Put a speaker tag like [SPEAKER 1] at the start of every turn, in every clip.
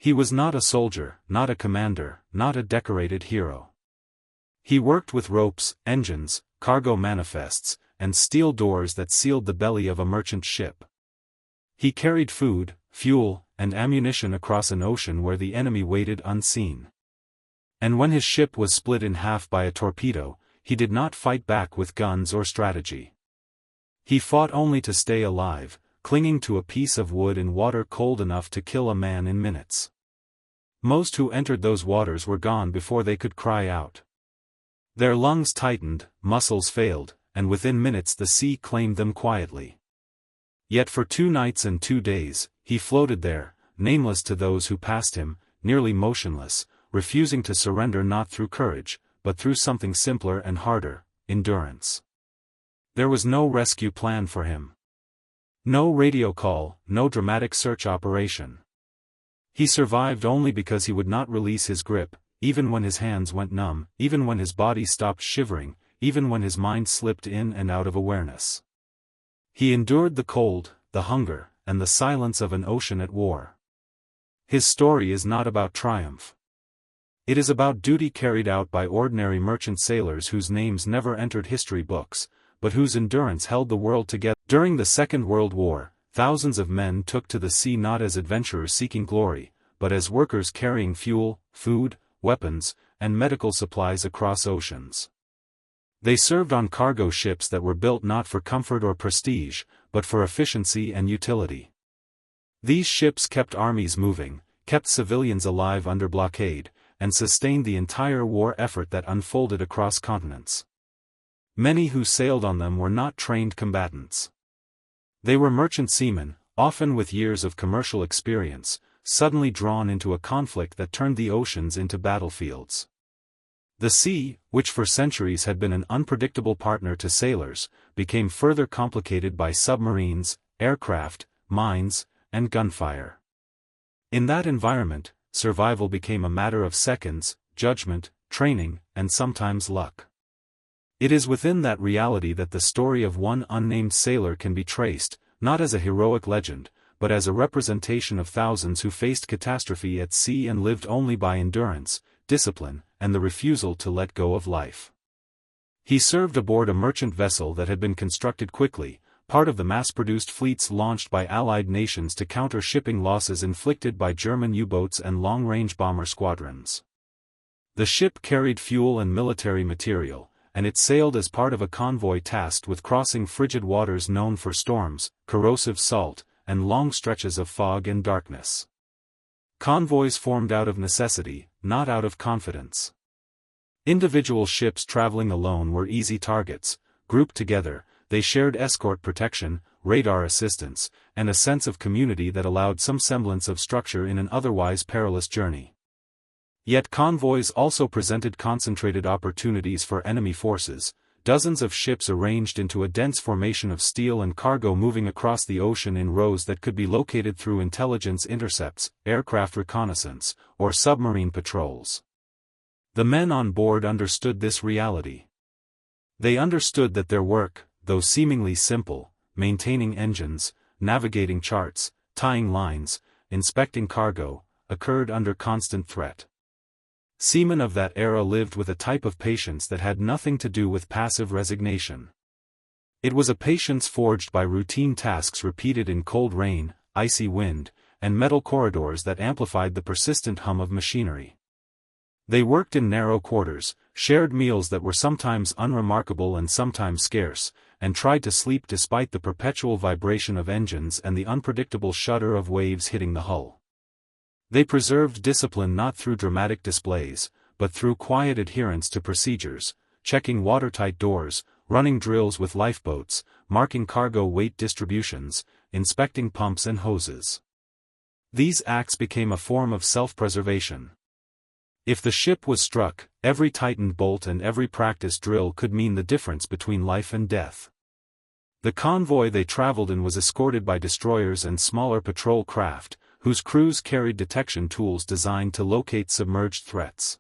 [SPEAKER 1] He was not a soldier, not a commander, not a decorated hero. He worked with ropes, engines, cargo manifests, and steel doors that sealed the belly of a merchant ship. He carried food, fuel, and ammunition across an ocean where the enemy waited unseen. And when his ship was split in half by a torpedo, he did not fight back with guns or strategy. He fought only to stay alive, clinging to a piece of wood in water cold enough to kill a man in minutes. Most who entered those waters were gone before they could cry out. Their lungs tightened, muscles failed, and within minutes the sea claimed them quietly. Yet for 2 nights and 2 days, he floated there, nameless to those who passed him, nearly motionless, refusing to surrender not through courage, but through something simpler and harder, endurance. There was no rescue plan for him. No radio call, no dramatic search operation. He survived only because he would not release his grip, even when his hands went numb, even when his body stopped shivering, even when his mind slipped in and out of awareness. He endured the cold, the hunger, and the silence of an ocean at war. His story is not about triumph. It is about duty carried out by ordinary merchant sailors whose names never entered history books, but whose endurance held the world together. During the Second World War, thousands of men took to the sea not as adventurers seeking glory, but as workers carrying fuel, food, weapons, and medical supplies across oceans. They served on cargo ships that were built not for comfort or prestige, but for efficiency and utility. These ships kept armies moving, kept civilians alive under blockade, and sustained the entire war effort that unfolded across continents. Many who sailed on them were not trained combatants. They were merchant seamen, often with years of commercial experience, suddenly drawn into a conflict that turned the oceans into battlefields. The sea, which for centuries had been an unpredictable partner to sailors, became further complicated by submarines, aircraft, mines, and gunfire. In that environment, survival became a matter of seconds, judgment, training, and sometimes luck. It is within that reality that the story of one unnamed sailor can be traced, not as a heroic legend, but as a representation of thousands who faced catastrophe at sea and lived only by endurance, discipline, and the refusal to let go of life. He served aboard a merchant vessel that had been constructed quickly, part of the mass-produced fleets launched by Allied nations to counter shipping losses inflicted by German U-boats and long-range bomber squadrons. The ship carried fuel and military material, and it sailed as part of a convoy tasked with crossing frigid waters known for storms, corrosive salt, and long stretches of fog and darkness. Convoys formed out of necessity, not out of confidence. Individual ships traveling alone were easy targets. Grouped together, they shared escort protection, radar assistance, and a sense of community that allowed some semblance of structure in an otherwise perilous journey. Yet convoys also presented concentrated opportunities for enemy forces, dozens of ships arranged into a dense formation of steel and cargo moving across the ocean in rows that could be located through intelligence intercepts, aircraft reconnaissance, or submarine patrols. The men on board understood this reality. They understood that their work, though seemingly simple, maintaining engines, navigating charts, tying lines, inspecting cargo, occurred under constant threat. Seamen of that era lived with a type of patience that had nothing to do with passive resignation. It was a patience forged by routine tasks repeated in cold rain, icy wind, and metal corridors that amplified the persistent hum of machinery. They worked in narrow quarters, shared meals that were sometimes unremarkable and sometimes scarce, and tried to sleep despite the perpetual vibration of engines and the unpredictable shudder of waves hitting the hull. They preserved discipline not through dramatic displays, but through quiet adherence to procedures, checking watertight doors, running drills with lifeboats, marking cargo weight distributions, inspecting pumps and hoses. These acts became a form of self-preservation. If the ship was struck, every tightened bolt and every practice drill could mean the difference between life and death. The convoy they traveled in was escorted by destroyers and smaller patrol craft, whose crews carried detection tools designed to locate submerged threats.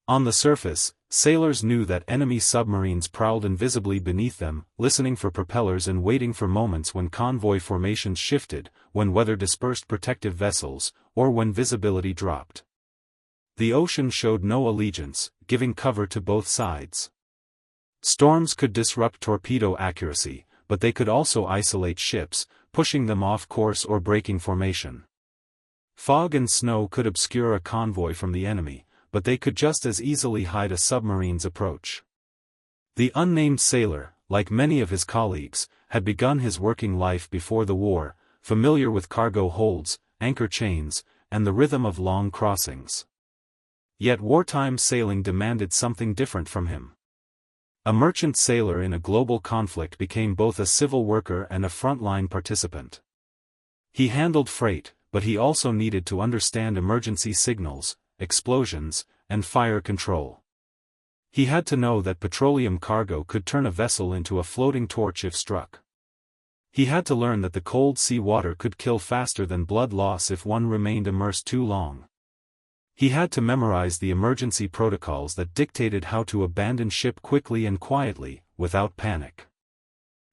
[SPEAKER 1] On the surface, sailors knew that enemy submarines prowled invisibly beneath them, listening for propellers and waiting for moments when convoy formations shifted, when weather dispersed protective vessels, or when visibility dropped. The ocean showed no allegiance, giving cover to both sides. Storms could disrupt torpedo accuracy, but they could also isolate ships, pushing them off course or breaking formation. Fog and snow could obscure a convoy from the enemy, but they could just as easily hide a submarine's approach. The unnamed sailor, like many of his colleagues, had begun his working life before the war, familiar with cargo holds, anchor chains, and the rhythm of long crossings. Yet wartime sailing demanded something different from him. A merchant sailor in a global conflict became both a civil worker and a frontline participant. He handled freight, but he also needed to understand emergency signals, explosions, and fire control. He had to know that petroleum cargo could turn a vessel into a floating torch if struck. He had to learn that the cold sea water could kill faster than blood loss if one remained immersed too long. He had to memorize the emergency protocols that dictated how to abandon ship quickly and quietly, without panic.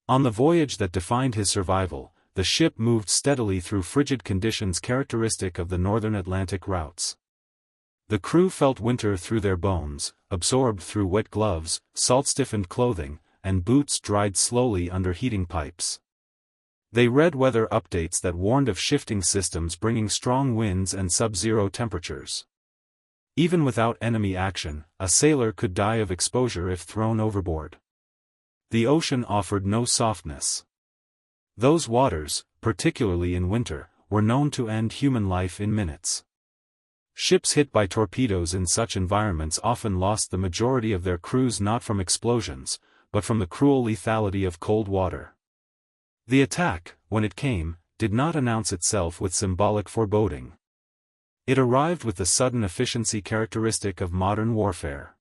[SPEAKER 1] On the voyage that defined his survival, the ship moved steadily through frigid conditions characteristic of the northern Atlantic routes. The crew felt winter through their bones, absorbed through wet gloves, salt-stiffened clothing, and boots dried slowly under heating pipes. They read weather updates that warned of shifting systems bringing strong winds and sub-zero temperatures. Even without enemy action, a sailor could die of exposure if thrown overboard. The ocean offered no softness. Those waters, particularly in winter, were known to end human life in minutes. Ships hit by torpedoes in such environments often lost the majority of their crews not from explosions, but from the cruel lethality of cold water. The attack, when it came, did not announce itself with symbolic foreboding. It arrived with the sudden efficiency characteristic of modern warfare.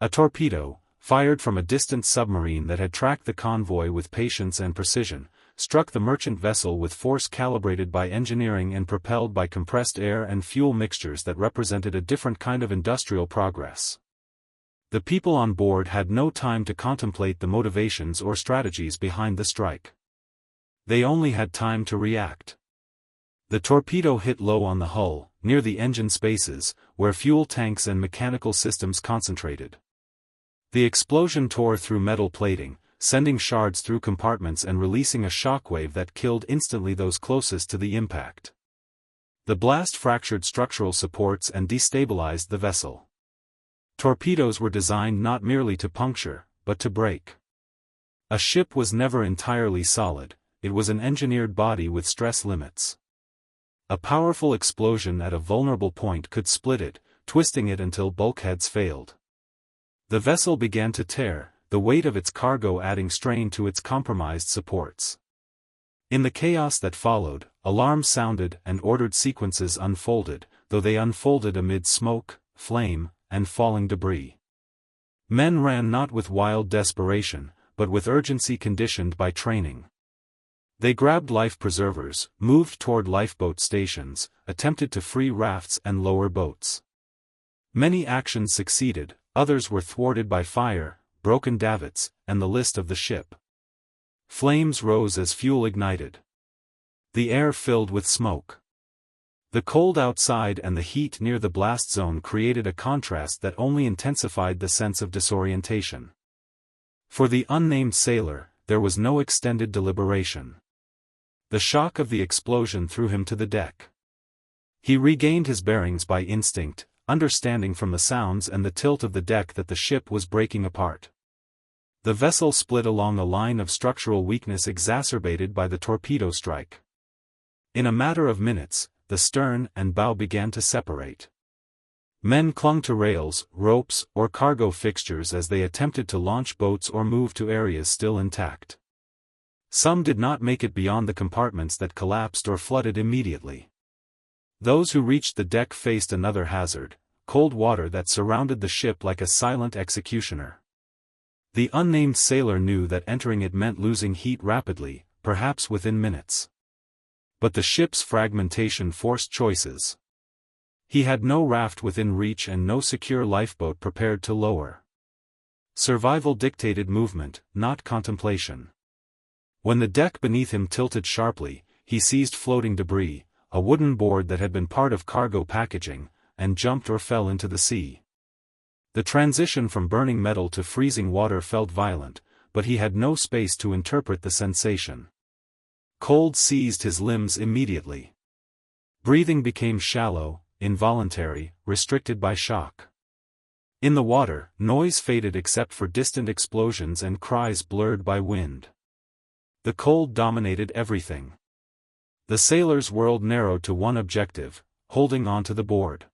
[SPEAKER 1] A torpedo, fired from a distant submarine that had tracked the convoy with patience and precision, struck the merchant vessel with force calibrated by engineering and propelled by compressed air and fuel mixtures that represented a different kind of industrial progress. The people on board had no time to contemplate the motivations or strategies behind the strike. They only had time to react. The torpedo hit low on the hull, near the engine spaces, where fuel tanks and mechanical systems concentrated. The explosion tore through metal plating, sending shards through compartments and releasing a shockwave that killed instantly those closest to the impact. The blast fractured structural supports and destabilized the vessel. Torpedoes were designed not merely to puncture, but to break. A ship was never entirely solid, it was an engineered body with stress limits. A powerful explosion at a vulnerable point could split it, twisting it until bulkheads failed. The vessel began to tear, the weight of its cargo adding strain to its compromised supports. In the chaos that followed, alarms sounded and ordered sequences unfolded, though they unfolded amid smoke, flame, and falling debris. Men ran not with wild desperation, but with urgency conditioned by training. They grabbed life preservers, moved toward lifeboat stations, attempted to free rafts and lower boats. Many actions succeeded, others were thwarted by fire, broken davits, and the list of the ship. Flames rose as fuel ignited. The air filled with smoke. The cold outside and the heat near the blast zone created a contrast that only intensified the sense of disorientation. For the unnamed sailor, there was no extended deliberation. The shock of the explosion threw him to the deck. He regained his bearings by instinct, understanding from the sounds and the tilt of the deck that the ship was breaking apart. The vessel split along a line of structural weakness exacerbated by the torpedo strike. In a matter of minutes, the stern and bow began to separate. Men clung to rails, ropes, or cargo fixtures as they attempted to launch boats or move to areas still intact. Some did not make it beyond the compartments that collapsed or flooded immediately. Those who reached the deck faced another hazard, cold water that surrounded the ship like a silent executioner. The unnamed sailor knew that entering it meant losing heat rapidly, perhaps within minutes. But the ship's fragmentation forced choices. He had no raft within reach and no secure lifeboat prepared to lower. Survival dictated movement, not contemplation. When the deck beneath him tilted sharply, he seized floating debris, a wooden board that had been part of cargo packaging, and jumped or fell into the sea. The transition from burning metal to freezing water felt violent, but he had no space to interpret the sensation. Cold seized his limbs immediately. Breathing became shallow, involuntary, restricted by shock. In the water, noise faded except for distant explosions and cries blurred by wind. The cold dominated everything. The sailor's world narrowed to one objective: holding on to the board.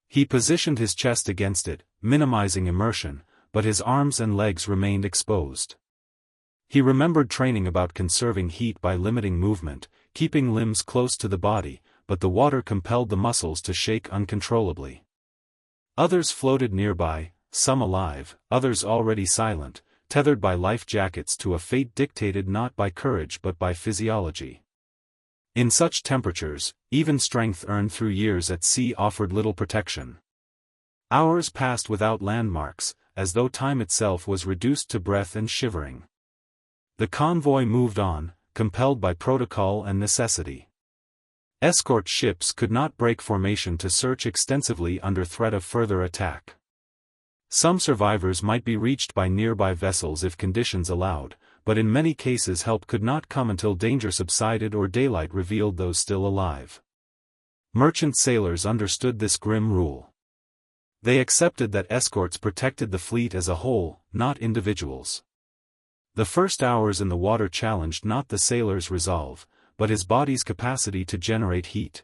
[SPEAKER 1] He positioned his chest against it, minimizing immersion, but his arms and legs remained exposed. He remembered training about conserving heat by limiting movement, keeping limbs close to the body, but the water compelled the muscles to shake uncontrollably. Others floated nearby, some alive, others already silent, tethered by life jackets to a fate dictated not by courage but by physiology. In such temperatures, even strength earned through years at sea offered little protection. Hours passed without landmarks, as though time itself was reduced to breath and shivering. The convoy moved on, compelled by protocol and necessity. Escort ships could not break formation to search extensively under threat of further attack. Some survivors might be reached by nearby vessels if conditions allowed, but in many cases help could not come until danger subsided or daylight revealed those still alive. Merchant sailors understood this grim rule. They accepted that escorts protected the fleet as a whole, not individuals. The first hours in the water challenged not the sailor's resolve, but his body's capacity to generate heat.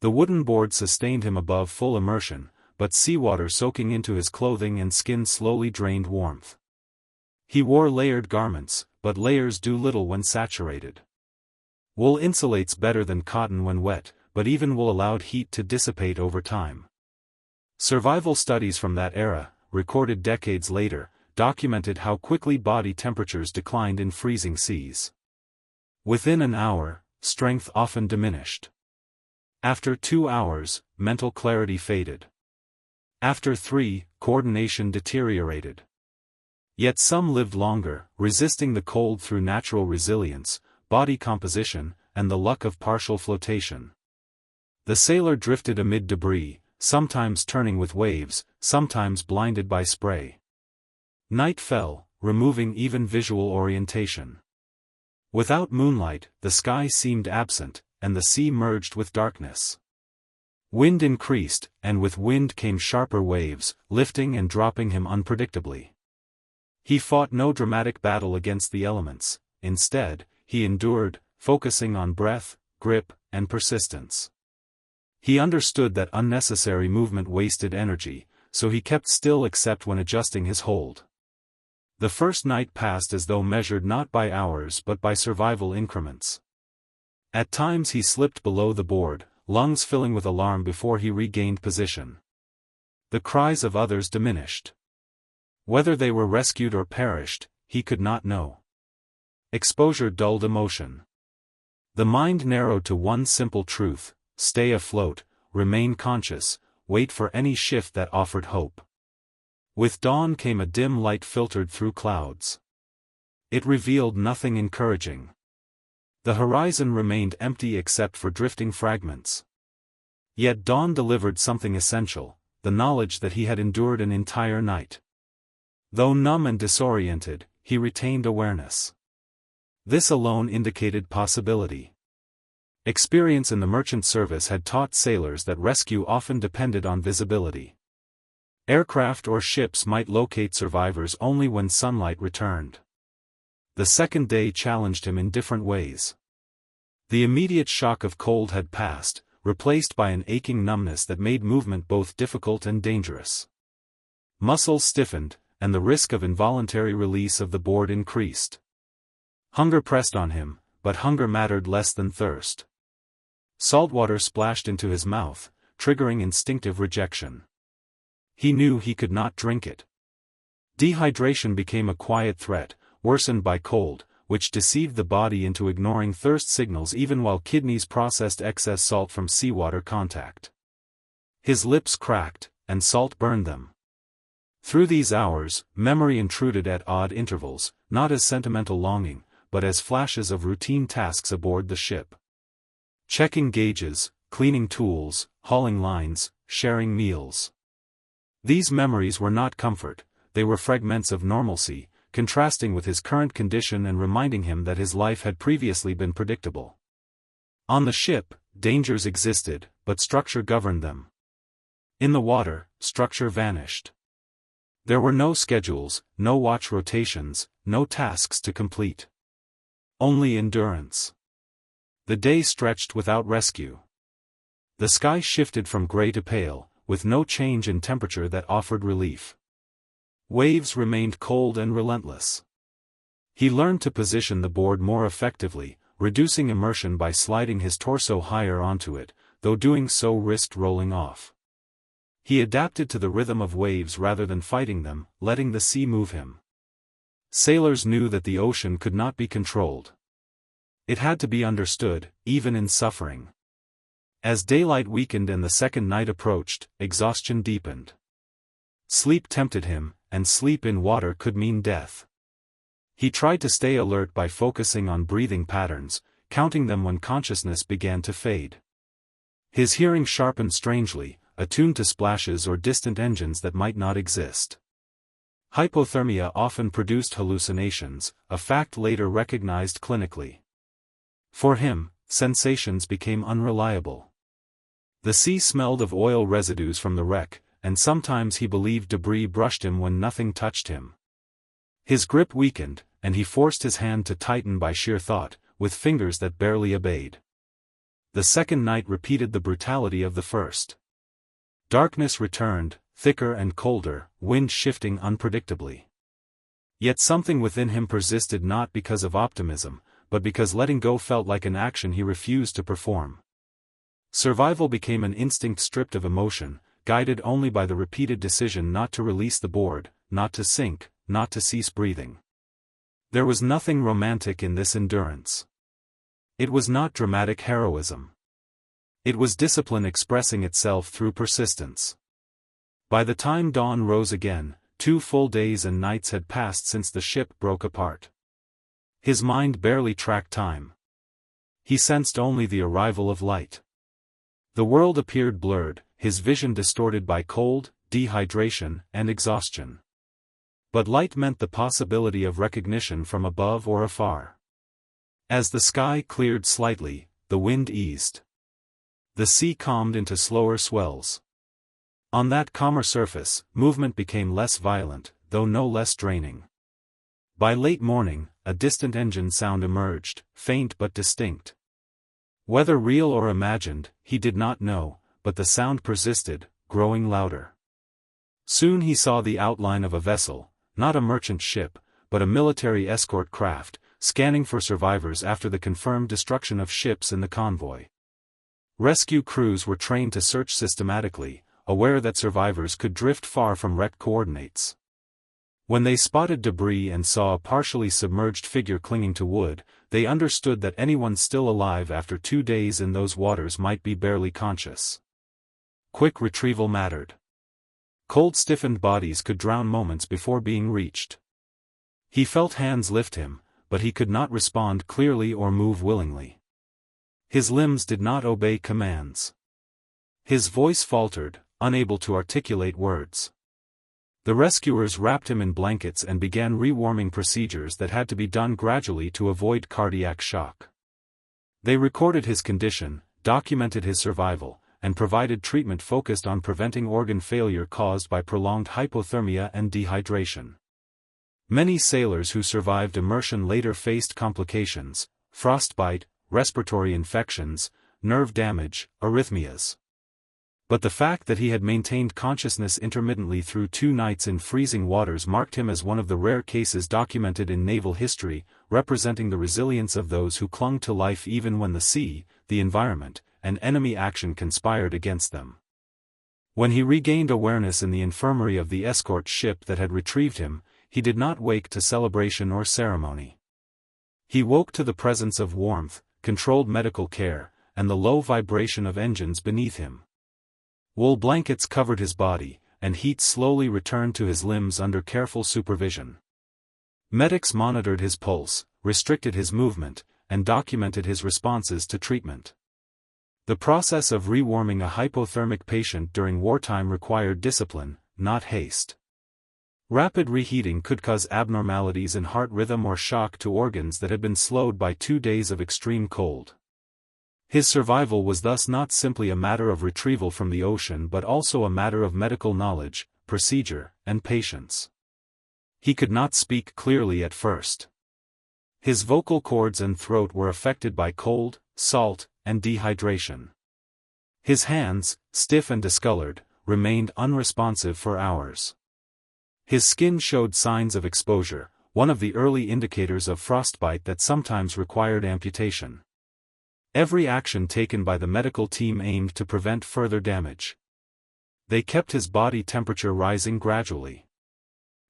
[SPEAKER 1] The wooden board sustained him above full immersion, but seawater soaking into his clothing and skin slowly drained warmth. He wore layered garments, but layers do little when saturated. Wool insulates better than cotton when wet, but even wool allowed heat to dissipate over time. Survival studies from that era, recorded decades later, documented how quickly body temperatures declined in freezing seas. Within an hour, strength often diminished. After 2 hours, mental clarity faded. After 3, coordination deteriorated. Yet some lived longer, resisting the cold through natural resilience, body composition, and the luck of partial flotation. The sailor drifted amid debris, sometimes turning with waves, sometimes blinded by spray. Night fell, removing even visual orientation. Without moonlight, the sky seemed absent, and the sea merged with darkness. Wind increased, and with wind came sharper waves, lifting and dropping him unpredictably. He fought no dramatic battle against the elements. Instead, he endured, focusing on breath, grip, and persistence. He understood that unnecessary movement wasted energy, so he kept still except when adjusting his hold. The first night passed as though measured not by hours but by survival increments. At times he slipped below the board, lungs filling with alarm before he regained position. The cries of others diminished. Whether they were rescued or perished, he could not know. Exposure dulled emotion. The mind narrowed to one simple truth: stay afloat, remain conscious, wait for any shift that offered hope. With dawn came a dim light filtered through clouds. It revealed nothing encouraging. The horizon remained empty except for drifting fragments. Yet dawn delivered something essential: the knowledge that he had endured an entire night. Though numb and disoriented, he retained awareness. This alone indicated possibility. Experience in the merchant service had taught sailors that rescue often depended on visibility. Aircraft or ships might locate survivors only when sunlight returned. The second day challenged him in different ways. The immediate shock of cold had passed, replaced by an aching numbness that made movement both difficult and dangerous. Muscles stiffened, and the risk of involuntary release of the board increased. Hunger pressed on him, but hunger mattered less than thirst. Saltwater splashed into his mouth, triggering instinctive rejection. He knew he could not drink it. Dehydration became a quiet threat, worsened by cold, which deceived the body into ignoring thirst signals even while kidneys processed excess salt from seawater contact. His lips cracked, and salt burned them. Through these hours, memory intruded at odd intervals, not as sentimental longing, but as flashes of routine tasks aboard the ship. checking gauges, cleaning tools, hauling lines, sharing meals. These memories were not comfort, they were fragments of normalcy, contrasting with his current condition and reminding him that his life had previously been predictable. On the ship, dangers existed, but structure governed them. In the water, structure vanished. There were no schedules, no watch rotations, no tasks to complete. Only endurance. The day stretched without rescue. The sky shifted from gray to pale, with no change in temperature that offered relief. Waves remained cold and relentless. He learned to position the board more effectively, reducing immersion by sliding his torso higher onto it, though doing so risked rolling off. He adapted to the rhythm of waves rather than fighting them, letting the sea move him. Sailors knew that the ocean could not be controlled. It had to be understood, even in suffering. As daylight weakened and the second night approached, exhaustion deepened. Sleep tempted him, and sleep in water could mean death. He tried to stay alert by focusing on breathing patterns, counting them when consciousness began to fade. His hearing sharpened strangely, attuned to splashes or distant engines that might not exist. Hypothermia often produced hallucinations, a fact later recognized clinically. For him, sensations became unreliable. The sea smelled of oil residues from the wreck, and sometimes he believed debris brushed him when nothing touched him. His grip weakened, and he forced his hand to tighten by sheer thought, with fingers that barely obeyed. The second night repeated the brutality of the first. Darkness returned, thicker and colder, wind shifting unpredictably. Yet something within him persisted not because of optimism, but because letting go felt like an action he refused to perform. Survival became an instinct stripped of emotion, guided only by the repeated decision not to release the board, not to sink, not to cease breathing. There was nothing romantic in this endurance. It was not dramatic heroism. It was discipline expressing itself through persistence. By the time dawn rose again, 2 full days and nights had passed since the ship broke apart. His mind barely tracked time. He sensed only the arrival of light. The world appeared blurred, his vision distorted by cold, dehydration, and exhaustion. But light meant the possibility of recognition from above or afar. As the sky cleared slightly, the wind eased. The sea calmed into slower swells. On that calmer surface, movement became less violent, though no less draining. By late morning, a distant engine sound emerged, faint but distinct. Whether real or imagined, he did not know, but the sound persisted, growing louder. Soon he saw the outline of a vessel, not a merchant ship, but a military escort craft, scanning for survivors after the confirmed destruction of ships in the convoy. Rescue crews were trained to search systematically, aware that survivors could drift far from wreck coordinates. When they spotted debris and saw a partially submerged figure clinging to wood, they understood that anyone still alive after 2 days in those waters might be barely conscious. Quick retrieval mattered. Cold stiffened bodies could drown moments before being reached. He felt hands lift him, but he could not respond clearly or move willingly. His limbs did not obey commands. His voice faltered, unable to articulate words. The rescuers wrapped him in blankets and began rewarming procedures that had to be done gradually to avoid cardiac shock. They recorded his condition, documented his survival, and provided treatment focused on preventing organ failure caused by prolonged hypothermia and dehydration. Many sailors who survived immersion later faced complications: frostbite, respiratory infections, nerve damage, arrhythmias. But the fact that he had maintained consciousness intermittently through 2 nights in freezing waters marked him as one of the rare cases documented in naval history, representing the resilience of those who clung to life even when the sea, the environment, and enemy action conspired against them. When he regained awareness in the infirmary of the escort ship that had retrieved him, he did not wake to celebration or ceremony. He woke to the presence of warmth, controlled medical care, and the low vibration of engines beneath him. Wool blankets covered his body, and heat slowly returned to his limbs under careful supervision. Medics monitored his pulse, restricted his movement, and documented his responses to treatment. The process of rewarming a hypothermic patient during wartime required discipline, not haste. Rapid reheating could cause abnormalities in heart rhythm or shock to organs that had been slowed by 2 days of extreme cold. His survival was thus not simply a matter of retrieval from the ocean but also a matter of medical knowledge, procedure, and patience. He could not speak clearly at first. His vocal cords and throat were affected by cold, salt, and dehydration. His hands, stiff and discolored, remained unresponsive for hours. His skin showed signs of exposure, one of the early indicators of frostbite that sometimes required amputation. Every action taken by the medical team aimed to prevent further damage. They kept his body temperature rising gradually.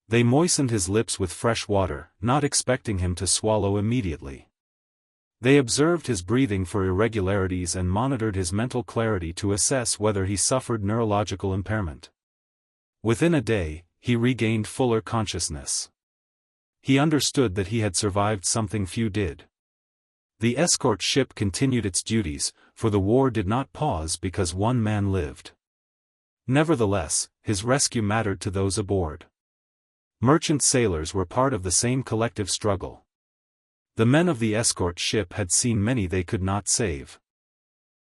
[SPEAKER 1] They moistened his lips with fresh water, not expecting him to swallow immediately. They observed his breathing for irregularities and monitored his mental clarity to assess whether he suffered neurological impairment. Within a day, he regained fuller consciousness. He understood that he had survived something few did. The escort ship continued its duties, for the war did not pause because one man lived. Nevertheless, his rescue mattered to those aboard. Merchant sailors were part of the same collective struggle. The men of the escort ship had seen many they could not save.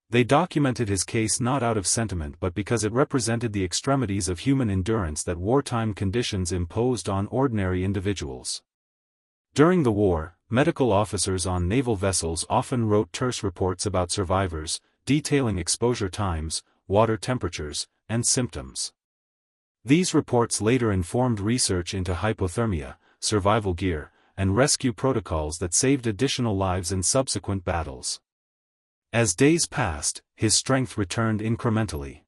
[SPEAKER 1] They documented his case not out of sentiment but because it represented the extremities of human endurance that wartime conditions imposed on ordinary individuals. During the war, medical officers on naval vessels often wrote terse reports about survivors, detailing exposure times, water temperatures, and symptoms. These reports later informed research into hypothermia, survival gear, and rescue protocols that saved additional lives in subsequent battles. As days passed, his strength returned incrementally.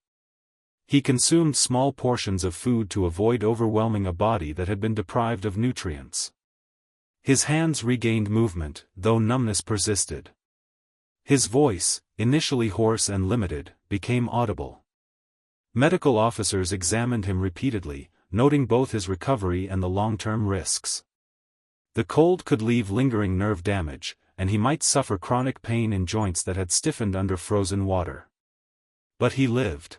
[SPEAKER 1] He consumed small portions of food to avoid overwhelming a body that had been deprived of nutrients. His hands regained movement, though numbness persisted. His voice, initially hoarse and limited, became audible. Medical officers examined him repeatedly, noting both his recovery and the long-term risks. The cold could leave lingering nerve damage, and he might suffer chronic pain in joints that had stiffened under frozen water. But he lived.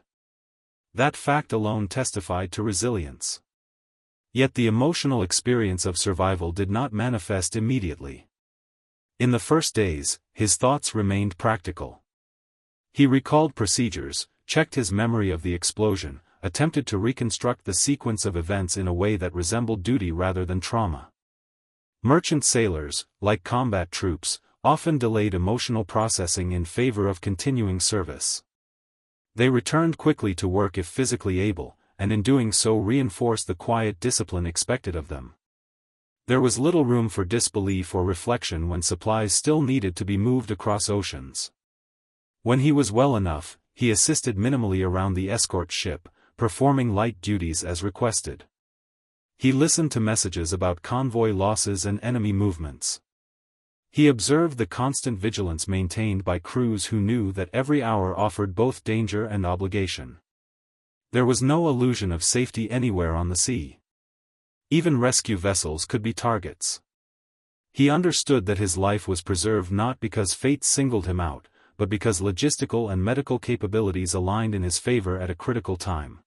[SPEAKER 1] That fact alone testified to resilience. Yet the emotional experience of survival did not manifest immediately. In the first days, his thoughts remained practical. He recalled procedures, checked his memory of the explosion, attempted to reconstruct the sequence of events in a way that resembled duty rather than trauma. Merchant sailors, like combat troops, often delayed emotional processing in favor of continuing service. They returned quickly to work if physically able, and in doing so reinforced the quiet discipline expected of them. There was little room for disbelief or reflection when supplies still needed to be moved across oceans. When he was well enough, he assisted minimally around the escort ship, performing light duties as requested. He listened to messages about convoy losses and enemy movements. He observed the constant vigilance maintained by crews who knew that every hour offered both danger and obligation. There was no illusion of safety anywhere on the sea. Even rescue vessels could be targets. He understood that his life was preserved not because fate singled him out, but because logistical and medical capabilities aligned in his favor at a critical time.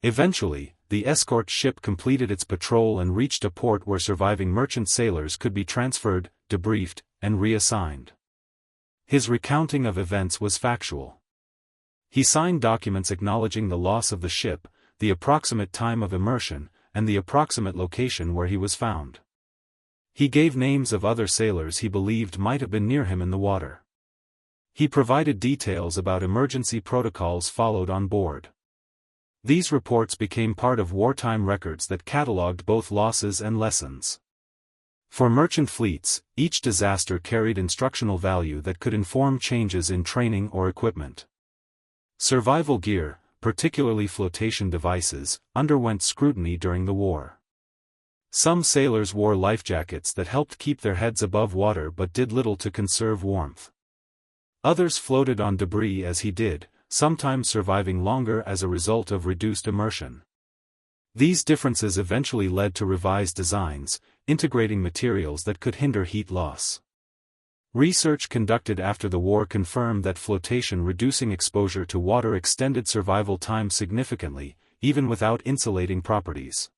[SPEAKER 1] Eventually, the escort ship completed its patrol and reached a port where surviving merchant sailors could be transferred, debriefed, and reassigned. His recounting of events was factual. He signed documents acknowledging the loss of the ship, the approximate time of immersion, and the approximate location where he was found. He gave names of other sailors he believed might have been near him in the water. He provided details about emergency protocols followed on board. These reports became part of wartime records that catalogued both losses and lessons. For merchant fleets, each disaster carried instructional value that could inform changes in training or equipment. Survival gear, particularly flotation devices, underwent scrutiny during the war. Some sailors wore life jackets that helped keep their heads above water but did little to conserve warmth. Others floated on debris as he did, sometimes surviving longer as a result of reduced immersion. These differences eventually led to revised designs, integrating materials that could hinder heat loss. Research conducted after the war confirmed that flotation reducing exposure to water extended survival time significantly, even without insulating properties.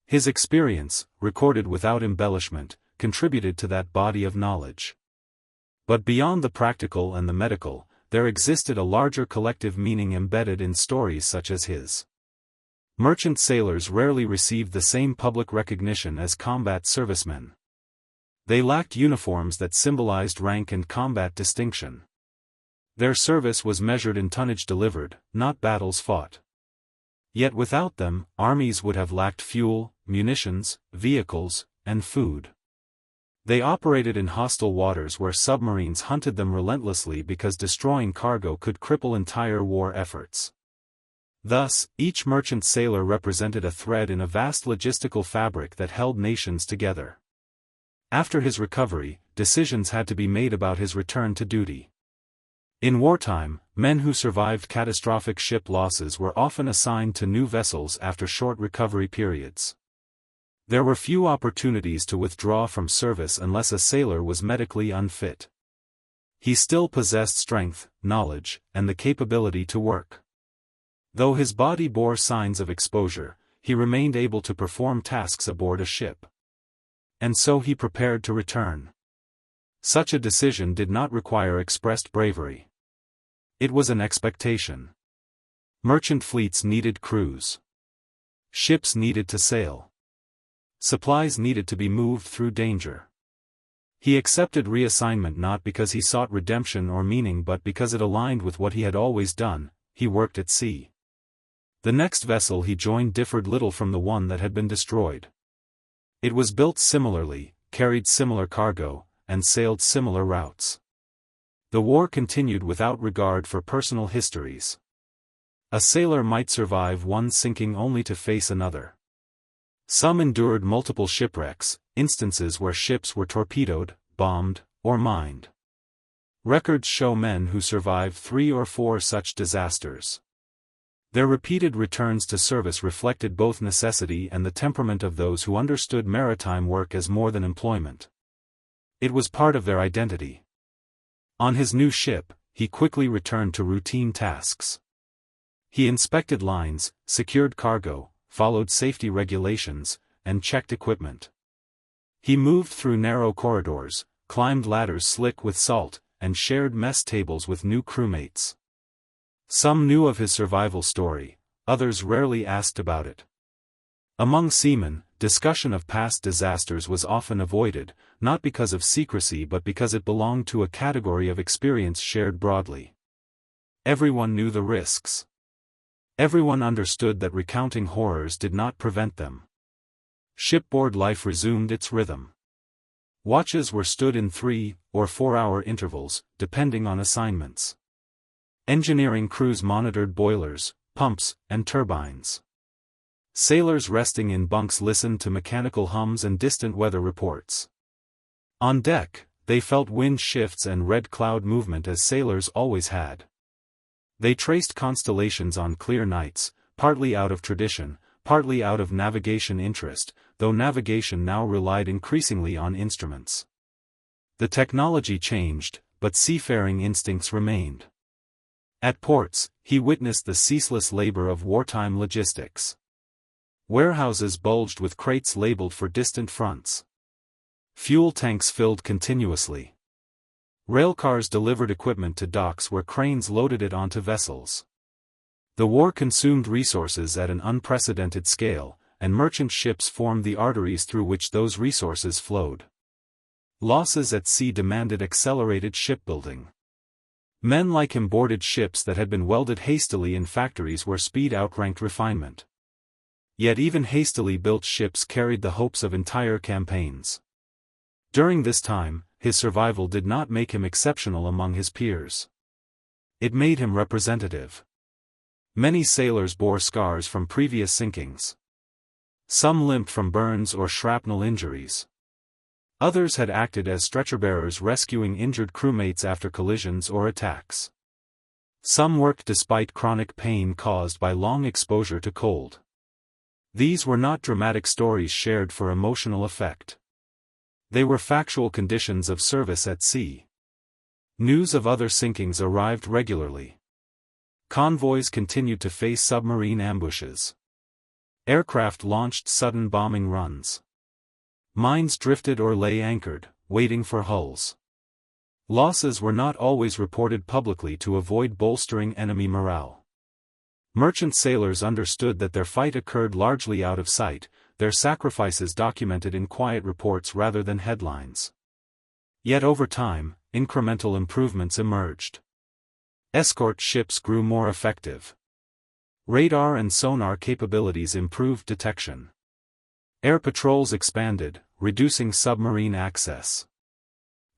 [SPEAKER 1] His experience, recorded without embellishment, contributed to that body of knowledge. But beyond the practical and the medical, there existed a larger collective meaning embedded in stories such as his. Merchant sailors rarely received the same public recognition as combat servicemen. They lacked uniforms that symbolized rank and combat distinction. Their service was measured in tonnage delivered, not battles fought. Yet without them, armies would have lacked fuel, munitions, vehicles, and food. They operated in hostile waters where submarines hunted them relentlessly because destroying cargo could cripple entire war efforts. Thus, each merchant sailor represented a thread in a vast logistical fabric that held nations together. After his recovery, decisions had to be made about his return to duty. In wartime, men who survived catastrophic ship losses were often assigned to new vessels after short recovery periods. There were few opportunities to withdraw from service unless a sailor was medically unfit. He still possessed strength, knowledge, and the capability to work. Though his body bore signs of exposure, he remained able to perform tasks aboard a ship. And so he prepared to return. Such a decision did not require expressed bravery. It was an expectation. Merchant fleets needed crews. Ships needed to sail. Supplies needed to be moved through danger. He accepted reassignment not because he sought redemption or meaning but because it aligned with what he had always done. He worked at sea. The next vessel he joined differed little from the one that had been destroyed. It was built similarly, carried similar cargo, and sailed similar routes. The war continued without regard for personal histories. A sailor might survive one sinking only to face another. Some endured multiple shipwrecks, instances where ships were torpedoed, bombed, or mined. Records show men who survived 3 or 4 such disasters. Their repeated returns to service reflected both necessity and the temperament of those who understood maritime work as more than employment. It was part of their identity. On his new ship, he quickly returned to routine tasks. He inspected lines, secured cargo, followed safety regulations, and checked equipment. He moved through narrow corridors, climbed ladders slick with salt, and shared mess tables with new crewmates. Some knew of his survival story, others rarely asked about it. Among seamen, discussion of past disasters was often avoided, not because of secrecy but because it belonged to a category of experience shared broadly. Everyone knew the risks. Everyone understood that recounting horrors did not prevent them. Shipboard life resumed its rhythm. Watches were stood in 3- or 4-hour intervals, depending on assignments. Engineering crews monitored boilers, pumps, and turbines. Sailors resting in bunks listened to mechanical hums and distant weather reports. On deck, they felt wind shifts and red cloud movement as sailors always had. They traced constellations on clear nights, partly out of tradition, partly out of navigation interest, though navigation now relied increasingly on instruments. The technology changed, but seafaring instincts remained. At ports, he witnessed the ceaseless labor of wartime logistics. Warehouses bulged with crates labeled for distant fronts. Fuel tanks filled continuously. Railcars delivered equipment to docks where cranes loaded it onto vessels. The war consumed resources at an unprecedented scale, and merchant ships formed the arteries through which those resources flowed. Losses at sea demanded accelerated shipbuilding. Men like him boarded ships that had been welded hastily in factories where speed outranked refinement. Yet even hastily built ships carried the hopes of entire campaigns. During this time, his survival did not make him exceptional among his peers. It made him representative. Many sailors bore scars from previous sinkings. Some limped from burns or shrapnel injuries. Others had acted as stretcher-bearers rescuing injured crewmates after collisions or attacks. Some worked despite chronic pain caused by long exposure to cold. These were not dramatic stories shared for emotional effect. They were factual conditions of service at sea. News of other sinkings arrived regularly. Convoys continued to face submarine ambushes. Aircraft launched sudden bombing runs. Mines drifted or lay anchored, waiting for hulls. Losses were not always reported publicly to avoid bolstering enemy morale. Merchant sailors understood that their fight occurred largely out of sight, their sacrifices documented in quiet reports rather than headlines. Yet over time, incremental improvements emerged. Escort ships grew more effective. Radar and sonar capabilities improved detection. Air patrols expanded, reducing submarine access.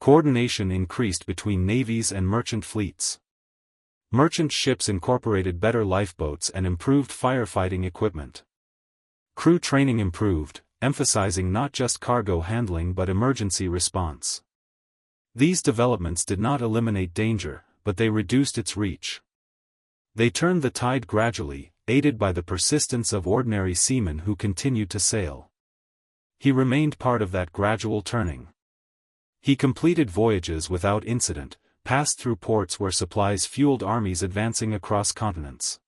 [SPEAKER 1] Coordination increased between navies and merchant fleets. Merchant ships incorporated better lifeboats and improved firefighting equipment. Crew training improved, emphasizing not just cargo handling but emergency response. These developments did not eliminate danger, but they reduced its reach. They turned the tide gradually, aided by the persistence of ordinary seamen who continued to sail. He remained part of that gradual turning. He completed voyages without incident, passed through ports where supplies fueled armies advancing across continents.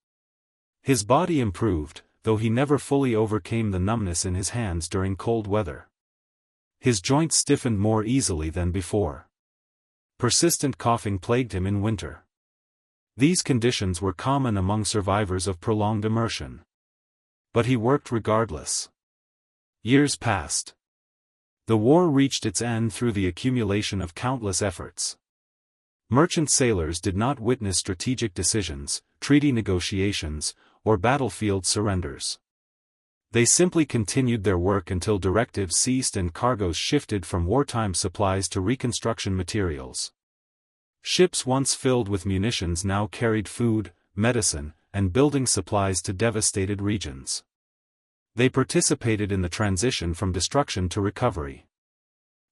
[SPEAKER 1] His body improved, though he never fully overcame the numbness in his hands during cold weather. His joints stiffened more easily than before. Persistent coughing plagued him in winter. These conditions were common among survivors of prolonged immersion. But he worked regardless. Years passed. The war reached its end through the accumulation of countless efforts. Merchant sailors did not witness strategic decisions, treaty negotiations, or battlefield surrenders. They simply continued their work until directives ceased and cargoes shifted from wartime supplies to reconstruction materials. Ships once filled with munitions now carried food, medicine, and building supplies to devastated regions. They participated in the transition from destruction to recovery.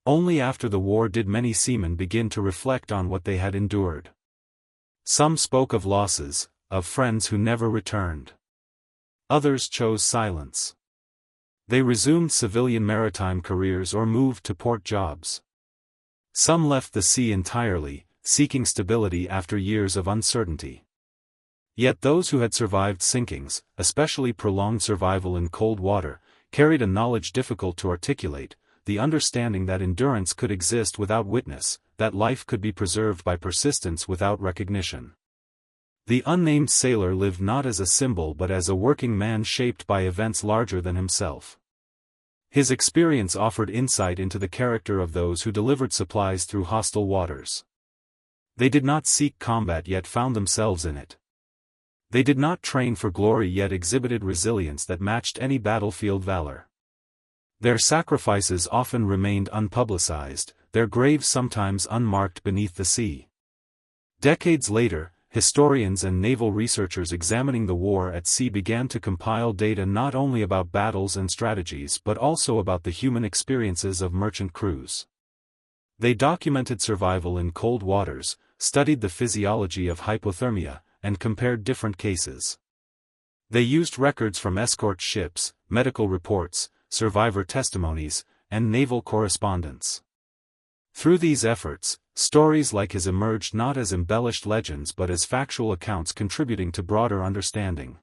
[SPEAKER 1] Only after the war did many seamen begin to reflect on what they had endured. Some spoke of losses, of friends who never returned. Others chose silence. They resumed civilian maritime careers or moved to port jobs. Some left the sea entirely, seeking stability after years of uncertainty. Yet those who had survived sinkings, especially prolonged survival in cold water, carried a knowledge difficult to articulate, the understanding that endurance could exist without witness, that life could be preserved by persistence without recognition. The unnamed sailor lived not as a symbol but as a working man shaped by events larger than himself. His experience offered insight into the character of those who delivered supplies through hostile waters. They did not seek combat yet found themselves in it. They did not train for glory yet exhibited resilience that matched any battlefield valor. Their sacrifices often remained unpublicized, their graves sometimes unmarked beneath the sea. Decades later, historians and naval researchers examining the war at sea began to compile data not only about battles and strategies but also about the human experiences of merchant crews. They documented survival in cold waters, studied the physiology of hypothermia, and compared different cases. They used records from escort ships, medical reports, survivor testimonies, and naval correspondence. Through these efforts, stories like his emerged not as embellished legends but as factual accounts contributing to broader understanding.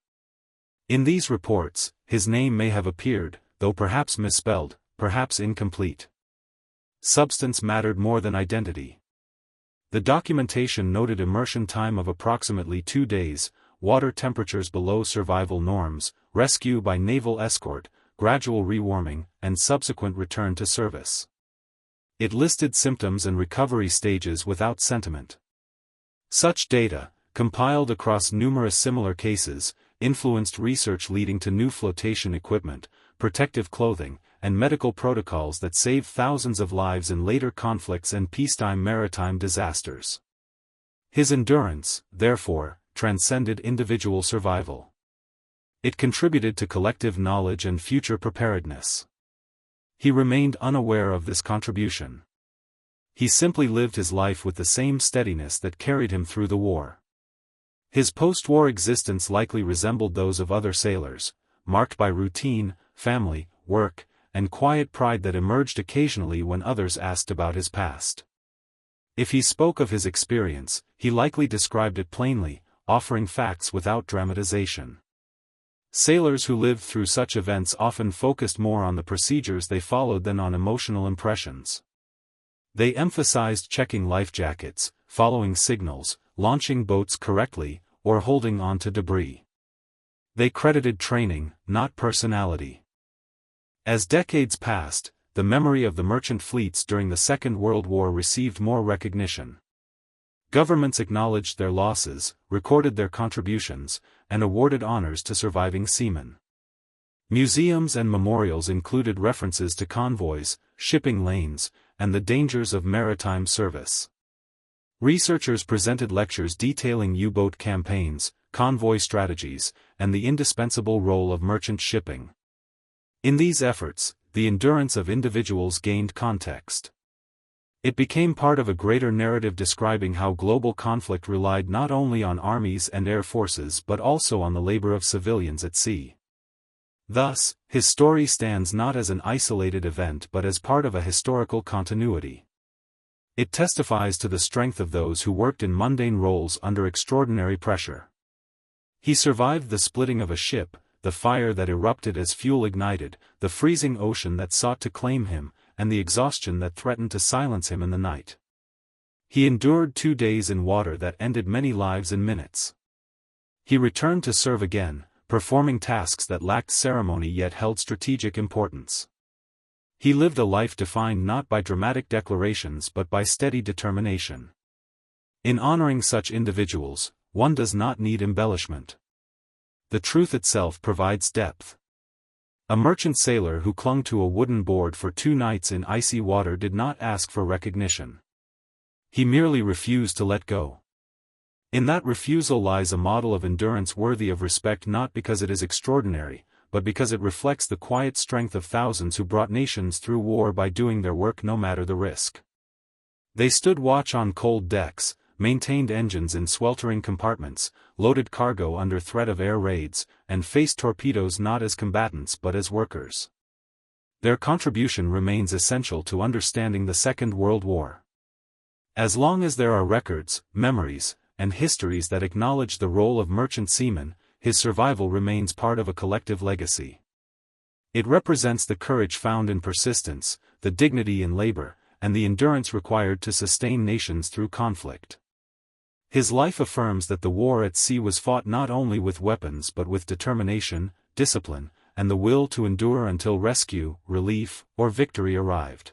[SPEAKER 1] In these reports, his name may have appeared, though perhaps misspelled, perhaps incomplete. Substance mattered more than identity. The documentation noted immersion time of approximately 2 days, water temperatures below survival norms, rescue by naval escort, gradual rewarming, and subsequent return to service. It listed symptoms and recovery stages without sentiment. Such data, compiled across numerous similar cases, influenced research leading to new flotation equipment, protective clothing, and medical protocols that saved thousands of lives in later conflicts and peacetime maritime disasters. His endurance, therefore, transcended individual survival. It contributed to collective knowledge and future preparedness. He remained unaware of this contribution. He simply lived his life with the same steadiness that carried him through the war. His post-war existence likely resembled those of other sailors, marked by routine, family, work, and quiet pride that emerged occasionally when others asked about his past. If he spoke of his experience, he likely described it plainly, offering facts without dramatization. Sailors who lived through such events often focused more on the procedures they followed than on emotional impressions. They emphasized checking life jackets, following signals, launching boats correctly, or holding on to debris. They credited training, not personality. As decades passed, the memory of the merchant fleets during the Second World War received more recognition. Governments acknowledged their losses, recorded their contributions, and awarded honors to surviving seamen. Museums and memorials included references to convoys, shipping lanes, and the dangers of maritime service. Researchers presented lectures detailing U-boat campaigns, convoy strategies, and the indispensable role of merchant shipping. In these efforts, the endurance of individuals gained context. It became part of a greater narrative describing how global conflict relied not only on armies and air forces but also on the labor of civilians at sea. Thus, his story stands not as an isolated event but as part of a historical continuity. It testifies to the strength of those who worked in mundane roles under extraordinary pressure. He survived the splitting of a ship, the fire that erupted as fuel ignited, the freezing ocean that sought to claim him, and the exhaustion that threatened to silence him in the night. He endured 2 days in water that ended many lives in minutes. He returned to serve again, performing tasks that lacked ceremony yet held strategic importance. He lived a life defined not by dramatic declarations but by steady determination. In honoring such individuals, one does not need embellishment. The truth itself provides depth. A merchant sailor who clung to a wooden board for 2 nights in icy water did not ask for recognition. He merely refused to let go. In that refusal lies a model of endurance worthy of respect, not because it is extraordinary, but because it reflects the quiet strength of thousands who brought nations through war by doing their work no matter the risk. They stood watch on cold decks, maintained engines in sweltering compartments, loaded cargo under threat of air raids, and faced torpedoes not as combatants but as workers. Their contribution remains essential to understanding the Second World War. As long as there are records, memories, and histories that acknowledge the role of merchant seamen, his survival remains part of a collective legacy. It represents the courage found in persistence, the dignity in labor, and the endurance required to sustain nations through conflict. His life affirms that the war at sea was fought not only with weapons but with determination, discipline, and the will to endure until rescue, relief, or victory arrived.